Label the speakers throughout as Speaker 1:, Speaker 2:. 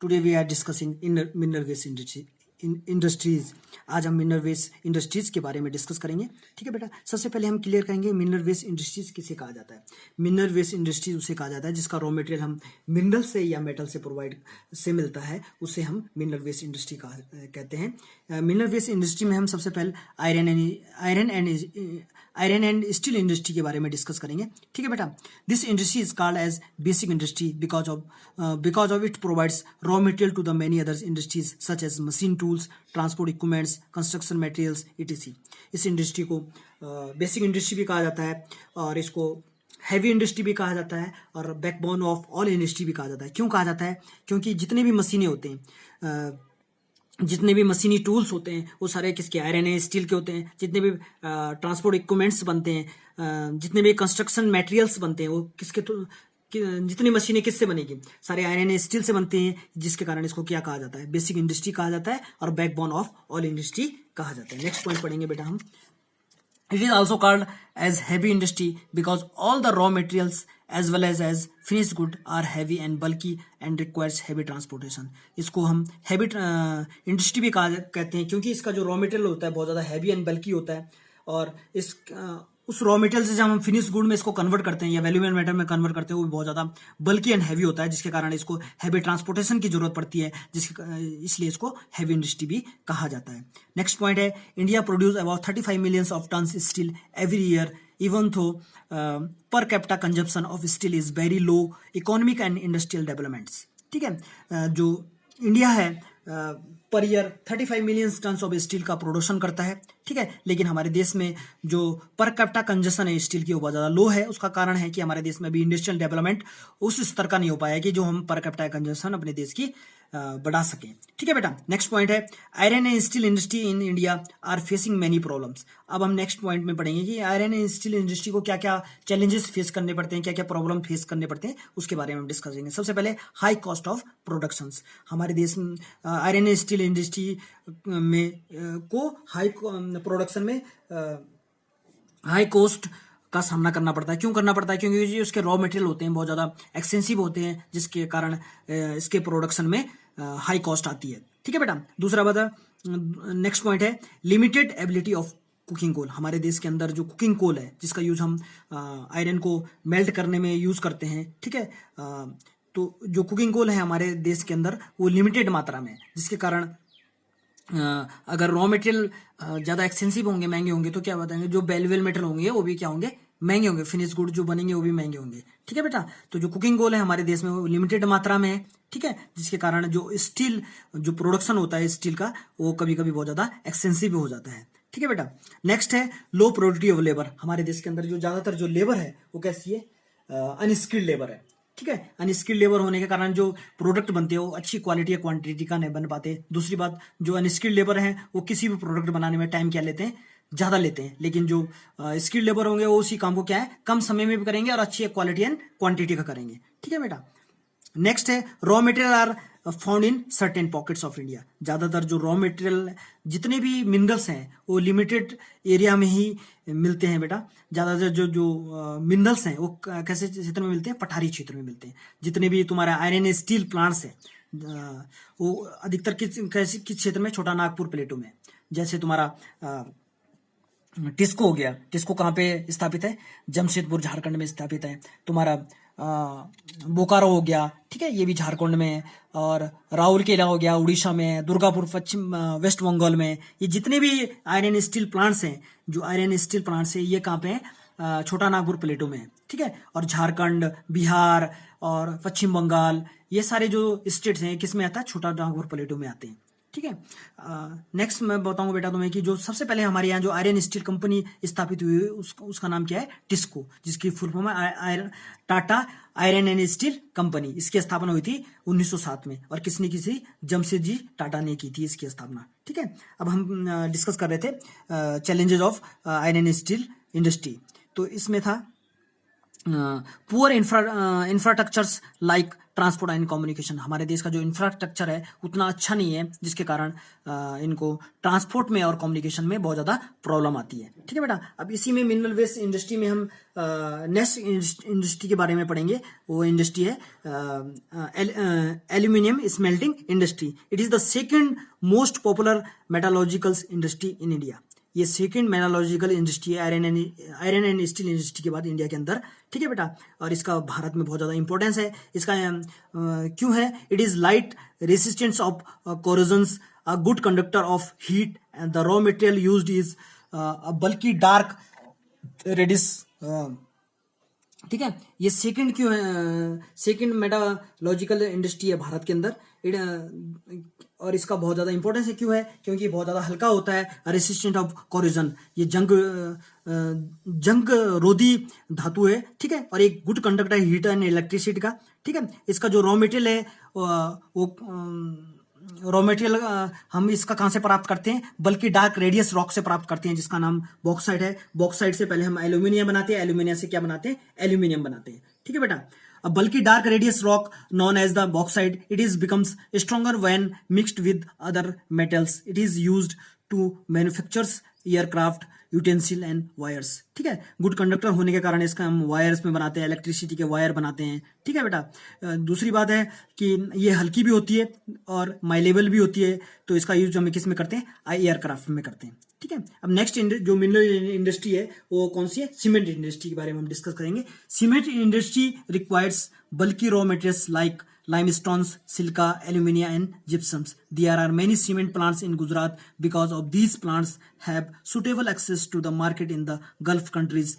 Speaker 1: Today we are discussing mineral waste industries. आज हम mineral waste industries के बारे में डिस्कस करेंगे। ठीक है बेटा, सबसे पहले हम क्लियर करेंगे मिनरल वेस्ट इंडस्ट्रीज किसे कहा जाता है। मिनरल वेस्ट इंडस्ट्रीज उसे कहा जाता है जिसका रॉ मटेरियल हम मिनरल से या मेटल से प्रोवाइड से मिलता है, उसे हम मिनरल वेस्ट इंडस्ट्री कहते हैं। मिनरल वेस्ट इंडस्ट्री में हम सबसे पहले आयरन एंड स्टील इंडस्ट्री के बारे में डिस्कस करेंगे। ठीक है बेटा, this industry is called as basic industry because of it provides raw material to the many other industries such as machine tools, transport equipments, construction materials etc। इस industry को basic industry भी कहा जाता है और इसको हैवी इंडस्ट्री भी कहा जाता है और बैकबोन ऑफ ऑल इंडस्ट्री भी कहा जाता है। क्यों कहा जाता है? क्योंकि जितने भी मशीनें होते हैं, जितने भी मशीनी टूल्स होते हैं वो सारे किसके? आयरन है, स्टील के होते हैं। जितने भी ट्रांसपोर्ट इक्विपमेंट्स बनते हैं, जितने भी कंस्ट्रक्शन मटेरियल्स बनते हैं वो किसके जितनी मशीनें किससे बनेगी? सारे आयरन स्टील से बनते हैं, जिसके कारण इसको क्या कहा जाता है? बेसिक इंडस्ट्री कहा जाता है और बैकबोन ऑफ ऑल इंडस्ट्री कहा जाता है। नेक्स्ट पॉइंट पढ़ेंगे बेटा हम। It is also called as heavy industry because all the raw materials as well as finished good are heavy and bulky and requires heavy transportation। इसको हम heavy industry भी कहते हैं क्योंकि इसका जो रॉ मटेरियल होता है बहुत ज़्यादा हैवी एंड बल्की होता है और उस रॉ मटेरियल से जब हम फिनिश गुड में इसको कन्वर्ट करते हैं या वैल्यूएबल मेटल में कन्वर्ट करते हैं वो भी बहुत ज़्यादा बल्की एंड हैवी होता है, जिसके कारण इसको हैवी ट्रांसपोर्टेशन की जरूरत पड़ती है, इसलिए इसको हैवी इंडस्ट्री भी कहा जाता है। नेक्स्ट पॉइंट है, India produce about 35 millions of tons steel every year even though per capita consumption of steel is very low economic and industrial developments. ठीक है, जो इंडिया है per year 35 million tons of steel का production करता है। ठीक है, लेकिन हमारे देश में जो पर कैपिटा कंजम्पशन है स्टील की वो बहुत ज़्यादा लो है। उसका कारण है कि हमारे देश में अभी इंडस्ट्रियल डेवलपमेंट उस स्तर का नहीं हो पाया कि जो हम पर कैपिटा कंजम्पशन अपने देश की बढ़ा सकें। ठीक है बेटा, नेक्स्ट पॉइंट है, iron and steel industry in India are facing many problems. अब हम नेक्स्ट पॉइंट में पढ़ेंगे कि आयरन एंड स्टील इंडस्ट्री को क्या क्या चैलेंजेस फेस करने पड़ते हैं, क्या क्या प्रॉब्लम फेस करने पड़ते हैं, उसके बारे में हम डिस्कस करेंगे। सबसे पहले हाई कॉस्ट ऑफ प्रोडक्शंस। हमारे देश में आयरन एंड स्टील इंडस्ट्री में को हाई प्रोडक्शन में हाई कॉस्ट का सामना करना पड़ता है। क्यों करना पड़ता है? क्योंकि जो उसके रॉ मटेरियल होते हैं बहुत ज़्यादा एक्सपेंसिव होते हैं, जिसके कारण इसके प्रोडक्शन में हाई कॉस्ट आती है। ठीक है बेटा, दूसरा बता नेक्स्ट पॉइंट है, limited ability of cooking coal. हमारे देश के अंदर जो कुकिंग कोल है जिसका यूज़ हम आयरन को मेल्ट करने में यूज़ करते हैं। ठीक है, तो जो कुकिंग कोल है हमारे देश के अंदर वो लिमिटेड मात्रा में, जिसके कारण अगर रॉ मटेरियल ज़्यादा एक्सपेंसिव होंगे, महंगे होंगे, तो क्या बताएंगे, जो वैल्यूएबल मेटल होंगे वो भी क्या होंगे? महंगे होंगे। फिनिश गुड जो बनेंगे वो भी महंगे होंगे। ठीक है बेटा, तो जो कुकिंग कोल है हमारे देश में वो लिमिटेड मात्रा में है। ठीक है, जिसके कारण जो स्टील जो प्रोडक्शन होता है स्टील का वो कभी कभी बहुत ज़्यादा एक्सपेंसिव हो जाता है। ठीक है बेटा, नेक्स्ट है लो प्रोडक्टिविटी ऑफ लेबर। हमारे देश के अंदर जो ज़्यादातर जो लेबर है वो कैसी है? अनस्किल्ड लेबर है। ठीक है, अनस्किल्ड लेबर होने के कारण जो प्रोडक्ट बनते हैं वो अच्छी क्वालिटी या क्वांटिटी का नहीं बन पाते। दूसरी बात, जो अनस्किल्ड लेबर हैं वो किसी भी प्रोडक्ट बनाने में टाइम क्या लेते हैं? ज़्यादा लेते हैं। लेकिन जो स्किल्ड लेबर होंगे वो उसी काम को क्या है कम समय में भी करेंगे और अच्छी क्वालिटी एंड क्वांटिटी का करेंगे। ठीक है बेटा, नेक्स्ट है raw material are found in certain pockets of India. ज़्यादातर जो रॉ मटेरियल जितने भी मिनरल्स हैं वो लिमिटेड एरिया में ही मिलते हैं बेटा। ज़्यादातर जो मिनरल्स हैं वो कैसे क्षेत्र में मिलते हैं? पठारी क्षेत्र में मिलते हैं। जितने भी तुम्हारे आयरन स्टील प्लांट्स हैं वो अधिकतर किस क्षेत्र में? छोटा नागपुर प्लेटो में। जैसे तुम्हारा टिस्को हो गया, टिस्को कहाँ पे स्थापित है? जमशेदपुर झारखंड में स्थापित है। तुम्हारा बोकारो हो गया, ठीक है, ये भी झारखंड में है। और राउरकेला हो गया उड़ीसा में, दुर्गापुर पश्चिम वेस्ट बंगाल में। ये जितने भी आयरन स्टील प्लांट्स हैं, जो आयरन स्टील प्लांट्स हैं ये कहाँ पे हैं? छोटा नागपुर प्लेटो में है। ठीक है, और झारखंड, बिहार और पश्चिम बंगाल ये सारे जो स्टेट्स हैं किस में आता है? छोटा नागपुर प्लेटो में आते हैं। ठीक है, नेक्स्ट मैं बताऊंगा बेटा तुम्हें कि जो सबसे पहले हमारे यहाँ जो आयरन स्टील कंपनी स्थापित हुई है उसका नाम क्या है? टिस्को, जिसकी फुल फॉर्म है Tata iron and steel company. इसकी स्थापना हुई थी 1907 में और किसने की थी? जमशेद जी टाटा ने की थी इसकी स्थापना। ठीक है, अब हम डिस्कस कर रहे थे challenges of iron steel industry. तो इसमें था poor infrastructures like transport and communication, हमारे देश का जो इंफ्रास्ट्रक्चर है उतना अच्छा नहीं है, जिसके कारण इनको ट्रांसपोर्ट में और कम्युनिकेशन में बहुत ज़्यादा प्रॉब्लम आती है। ठीक है बेटा, अब इसी में मिनरल वेस्ट इंडस्ट्री में हम नेक्स्ट इंडस्ट्री के बारे में पढ़ेंगे। वो इंडस्ट्री है aluminium smelting industry. It is the second most popular मेटालॉजिकल industry in India. ये सेकंड मेटालॉजिकल इंडस्ट्री है आयरन एंड स्टील इंडस्ट्री के बाद इंडिया के अंदर। ठीक है बेटा, और इसका भारत में बहुत ज़्यादा इंपॉर्टेंस है। इसका क्यों है? It is light resistance of corrosions, a good conductor of heat, and the raw material used is बल्कि डार्क रेडिस। ठीक है, ये सेकंड क्यों है? सेकंड मेटालॉजिकल इंडस्ट्री है भारत के अंदर। और इसका बहुत ज़्यादा इंपॉर्टेंस है। क्यों है? क्योंकि बहुत ज़्यादा हल्का होता है, रेसिस्टेंट ऑफ कोरोजन, ये जंग रोधी धातु है। ठीक है, और एक गुड कंडक्टर है हीट एंड इलेक्ट्रिसिटी का। ठीक है, इसका जो रॉ मटेरियल है वो रॉ मटेरियल हम इसका कहाँ से प्राप्त करते हैं? बल्कि डार्क रेडियस रॉक से प्राप्त करते हैं, जिसका नाम बॉक्साइट है। बॉक्साइट से पहले हम एल्यूमिनियम बनाते हैं, एल्यूमिनियम से क्या बनाते हैं? एल्यूमिनियम बनाते हैं। ठीक है बेटा, a bulky dark radius rock known as the bauxite, it is becomes stronger when mixed with other metals. It is used to manufacture aircraft utensil and wires. ठीक है, गुड कंडक्टर होने के कारण इसका हम वायर्स में बनाते हैं, इलेक्ट्रिसिटी के वायर बनाते हैं। ठीक है बेटा, दूसरी बात है कि ये हल्की भी होती है और माइलेबल भी होती है, तो इसका यूज हम किस में करते हैं? एयरक्राफ्ट में करते हैं। ठीक है, अब नेक्स्ट जो मिनरल इंडस्ट्री है वो कौन सी है? सीमेंट इंडस्ट्री के बारे में हम डिस्कस करेंगे। सीमेंट इंडस्ट्री रिक्वायर्स बल्कि raw materials like limestones, silica, alumina, and gypsums. There are many cement plants in Gujarat because of these plants have suitable access to the market in the Gulf countries.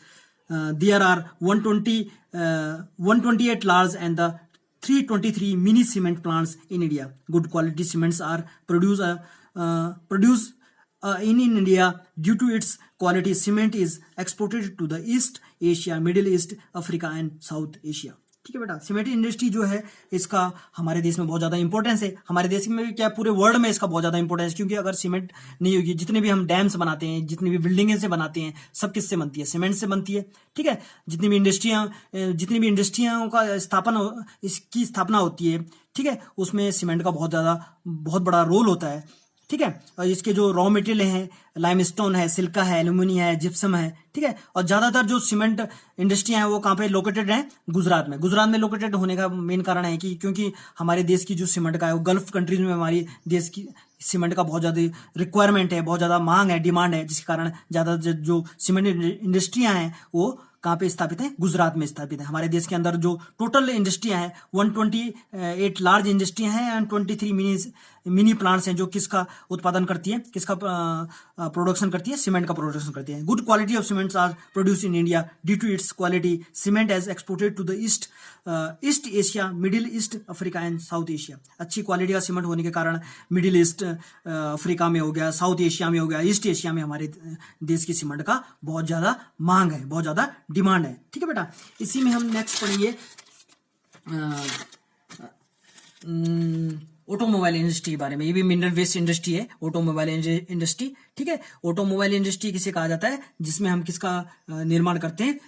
Speaker 1: There are 128 large and the 323 mini cement plants in India. Good quality cements are produced in India. Due to its quality, cement is exported to the East Asia, Middle East, Africa, and South Asia. ठीक है बेटा, cement industry जो है इसका हमारे देश में बहुत ज़्यादा इंपॉर्टेंस है। हमारे देश में भी क्या, पूरे वर्ल्ड में इसका बहुत ज़्यादा इंपॉर्टेंस है, क्योंकि अगर सीमेंट नहीं होगी, जितने भी हम डैम्स बनाते हैं, जितनी भी बिल्डिंगें से बनाते हैं, सब किससे बनती है? सीमेंट से बनती है। ठीक है, जितनी भी इंडस्ट्रियाँ का इसकी स्थापना होती है, ठीक है, उसमें सीमेंट का बहुत बड़ा रोल होता है। ठीक है, और इसके जो रॉ मटेरियल हैं, लाइमस्टोन है, सिल्का है, एल्यूमिनियम है, जिप्सम है। ठीक है, और ज्यादातर जो सीमेंट इंडस्ट्रियां हैं वो कहाँ पे लोकेटेड हैं? गुजरात में। गुजरात में लोकेटेड होने का मेन कारण है कि क्योंकि हमारे देश की जो सीमेंट का है वो गल्फ कंट्रीज में हमारी देश की सीमेंट का बहुत ज़्यादा रिक्वायरमेंट है, बहुत ज़्यादा मांग है, डिमांड है, जिसके कारण ज़्यादा जो सीमेंट इंडस्ट्रियां हैं वो कहाँ पे स्थापित है? गुजरात में स्थापित है। हमारे देश के अंदर जो टोटल इंडस्ट्रियां हैं 128 लार्ज इंडस्ट्रियां हैं एंड 23 मिनी प्लांट्स हैं, जो किसका उत्पादन करती है? किसका प्रोडक्शन करती है? सीमेंट का प्रोडक्शन करती है। Good quality of cements are produce in India due to its quality. Cement as exported to the East Asia, Middle East, Africa and South Asia. अच्छी क्वालिटी का सीमेंट होने के कारण मिडिल ईस्ट, अफ्रीका में हो गया, साउथ एशिया में हो गया, ईस्ट एशिया में हमारे देश की सीमेंट का बहुत ज़्यादा मांग है, बहुत ज़्यादा डिमांड है। ठीक है बेटा, इसी में हम नेक्स्ट पढ़ेंगे ऑटोमोबाइल इंडस्ट्री के बारे में। ये भी मिनरल वेस्ट इंडस्ट्री है, ऑटोमोबाइल इंडस्ट्री। ठीक है, ऑटोमोबाइल इंडस्ट्री किसे कहा जाता है? जिसमें हम किसका निर्माण करते हैं?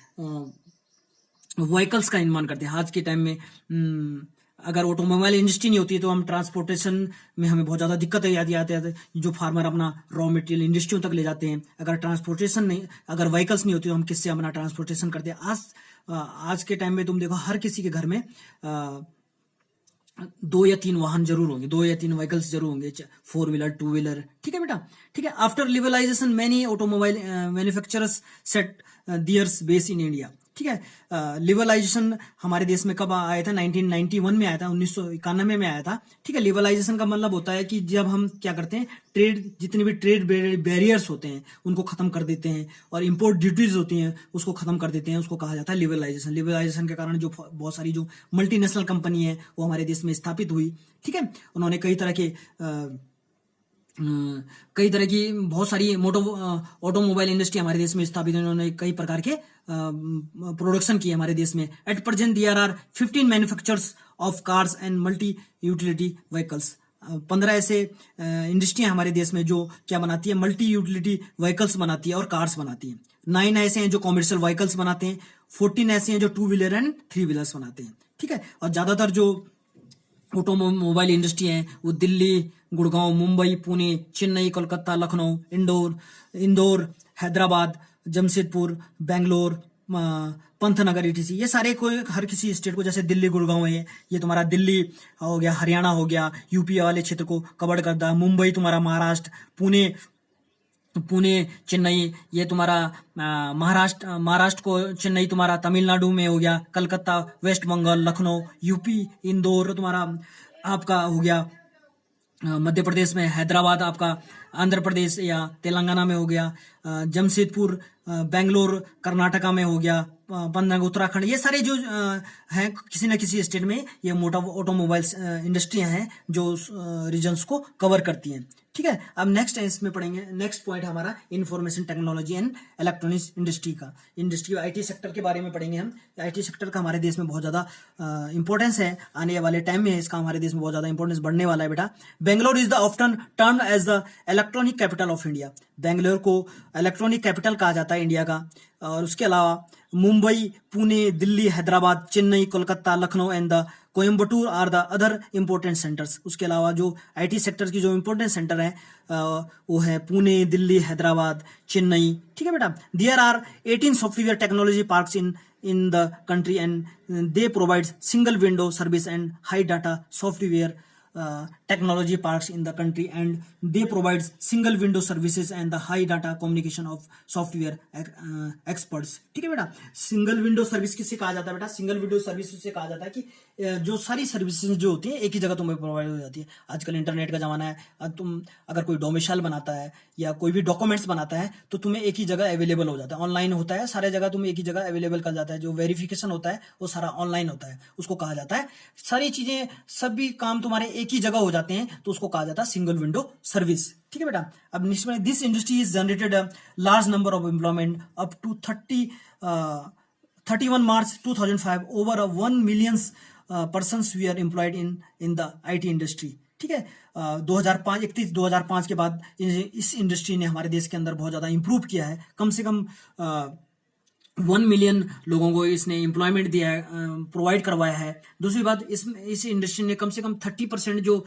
Speaker 1: व्हीकल्स का निर्माण करते हैं। आज के टाइम में अगर ऑटोमोबाइल इंडस्ट्री नहीं होती तो हम ट्रांसपोर्टेशन में हमें बहुत ज़्यादा दिक्कत आती है। जो फार्मर अपना रॉ मटेरियल इंडस्ट्रियों तक ले जाते हैं, अगर ट्रांसपोर्टेशन नहीं, अगर व्हीकल्स नहीं होती तो हम किससे अपना ट्रांसपोर्टेशन करते हैं? आज के टाइम में तुम देखो हर किसी के घर में 2 या 3 वाहन जरूर होंगे, 2 या 3 व्हीकल्स जरूर होंगे, 4 व्हीलर, 2 व्हीलर। ठीक है बेटा, ठीक है। After liberalisation many automobile manufacturers set theirs base in India. ठीक है, लिबरलाइजेशन हमारे देश में कब आया था? 1991 में आया था, 1991 में आया था। ठीक है, लिबरलाइजेशन का मतलब होता है कि जब हम क्या करते हैं, ट्रेड, जितने भी ट्रेड बैरियर्स होते हैं उनको खत्म कर देते हैं, और इंपोर्ट ड्यूटीज होती हैं उसको खत्म कर देते हैं, उसको कहा जाता है लिबरलाइजेशन। लिबरलाइजेशन के कारण जो बहुत सारी जो मल्टीनेशनल कंपनी है वो हमारे देश में स्थापित हुई। ठीक है, उन्होंने कई तरह की बहुत सारी ऑटोमोबाइल इंडस्ट्री हमारे देश में स्थापित है। उन्होंने कई प्रकार के प्रोडक्शन किए हमारे देश में। At present there are 15 manufacturers of cars and multi utility vehicles. 15 ऐसे इंडस्ट्रियां हमारे देश में जो क्या बनाती है? मल्टी यूटिलिटी व्हीकल्स बनाती है और कार्स बनाती है। 9 ऐसे हैं जो कॉमर्शियल व्हीकल्स बनाते हैं। 14 ऐसे हैं जो 2 व्हीलर एंड 3 व्हीलर्स बनाते हैं। ठीक है, और ज्यादातर जो ऑटोमोबाइल इंडस्ट्री है वो दिल्ली, गुड़गांव, मुंबई, पुणे, चेन्नई, कोलकाता, लखनऊ, इंदौर, हैदराबाद, जमशेदपुर, बेंगलोर, पंतनगर, ईटीसी, ये सारे कोई हर किसी स्टेट को, जैसे दिल्ली, गुड़गांव है ये तुम्हारा दिल्ली हो गया, हरियाणा हो गया, यूपी वाले क्षेत्र को कवर करता है, मुंबई तुम्हारा महाराष्ट्र, पुणे चेन्नई ये तुम्हारा महाराष्ट्र को, चेन्नई तुम्हारा तमिलनाडु में हो गया, कलकत्ता वेस्ट बंगाल, लखनऊ यूपी, इंदौर तुम्हारा आपका हो गया मध्य प्रदेश में, हैदराबाद आपका आंध्र प्रदेश या तेलंगाना में हो गया, जमशेदपुर बेंगलोर कर्नाटका में हो गया, पंतनगर उत्तराखंड, ये सारे जो हैं किसी न किसी स्टेट में ये मोटर ऑटोमोबाइल्स इंडस्ट्रियां हैं जो रीजन्स को कवर करती हैं। ठीक है, अब नेक्स्ट इसमें पढ़ेंगे, नेक्स्ट पॉइंट हमारा information technology and electronics industry का, इंडस्ट्री आईटी सेक्टर के बारे में पढ़ेंगे हम। आईटी सेक्टर का हमारे देश में बहुत ज्यादा इंपॉर्टेंस है, आने वाले टाइम में इसका हमारे देश में बहुत ज्यादा इंपॉर्टेंस बढ़ने वाला है बेटा। Bangalore is the often termed as the electronic capital of India, Bangalore को इलेक्ट्रॉनिक कैपिटल कहा जाता है इंडिया का। और उसके अलावा Mumbai, Pune, Delhi, Hyderabad, Chennai, Kolkata, Lucknow and the Coimbatore are the other important centres. उसके अलावा जो आईटी सेक्टर की जो इम्पोर्टेंट सेंटर है वो है पुणे, दिल्ली, हैदराबाद, चेन्नई। ठीक है बेटा, there are 18 software technology parks in the country and they provide single window service and high data software technology parks in the country and they provide single window services and the high data communication of software experts। ठीक है बेटा, single window service किससे कहा जाता है बेटा? Single window service से कहा जाता है कि जो सारी सर्विसेज जो होती है एक ही जगह तुम्हें प्रोवाइड हो जाती है। आजकल इंटरनेट का जमाना है, तुम अगर कोई डोमिसाइल बनाता है या कोई भी डॉक्यूमेंट्स बनाता है तो तुम्हें एक ही जगह अवेलेबल हो जाता है, ऑनलाइन होता है, सारे जगह तुम्हें एक ही जगह अवेलेबल कर जाता है। जो वेरिफिकेशन होता है वो सारा ऑनलाइन होता है, उसको कहा जाता है, सारी चीजें सभी काम तुम्हारे एक ही जगह हो जाते हैं तो उसको कहा जाता है सिंगल विंडो सर्विस। ठीक है बेटा, अब this industry is generated large number of employment up to 31 March 2005 over 1 million persons were employed in the IT industry. ठीक है, 2005 के बाद इस इंडस्ट्री ने हमारे देश के अंदर बहुत ज्यादा इंप्रूव किया है। कम से कम 1 मिलियन लोगों को इसने एम्प्लॉयमेंट दिया है, प्रोवाइड करवाया है। दूसरी बात, इस इंडस्ट्री ने कम से कम 30% जो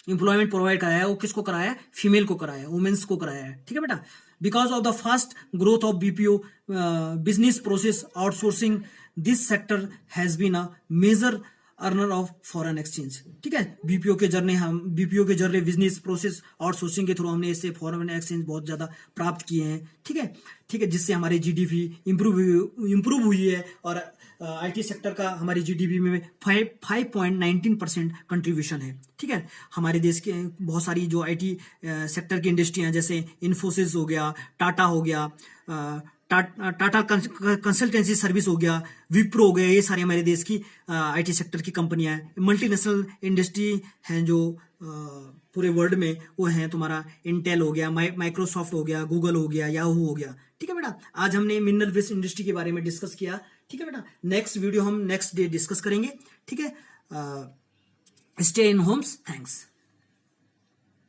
Speaker 1: एम्प्लॉयमेंट प्रोवाइड कराया है वो किसको कराया है? फीमेल को कराया है, वुमेन्स को कराया है। ठीक है बेटा, because of the fast growth of BPO business process outsourcing this sector has been a major earner of foreign exchange. ठीक है, बीपीओ के जरिए बिजनेस प्रोसेस आउटसोर्सिंग के थ्रू हमने इससे फॉरेन एक्सचेंज बहुत ज्यादा प्राप्त किए हैं। ठीक है, जिससे हमारी जीडीपी इंप्रूव हुई है और आईटी सेक्टर का हमारी जीडीपी में 5.19% कंट्रीब्यूशन है। ठीक है, हमारे देश के बहुत सारी जो आईटी सेक्टर की इंडस्ट्रियां जैसे इन्फोसिस हो गया, टाटा हो गया, टाटा कंसल्टेंसी सर्विस हो गया, विप्रो हो गया, ये सारी हमारे देश की आईटी सेक्टर की कंपनियां हैं। मल्टीनेशनल इंडस्ट्री हैं जो पूरे वर्ल्ड में वो हैं, तुम्हारा इंटेल हो गया, माइक्रोसॉफ्ट हो गया, गूगल हो गया, याहू हो गया। ठीक है बेटा, आज हमने मिनरल वेस्ट इंडस्ट्री के बारे में डिस्कस किया। ठीक है बेटा, नेक्स्ट वीडियो हम नेक्स्ट डे डिस्कस करेंगे। ठीक है, स्टे इन होम्स, थैंक्स।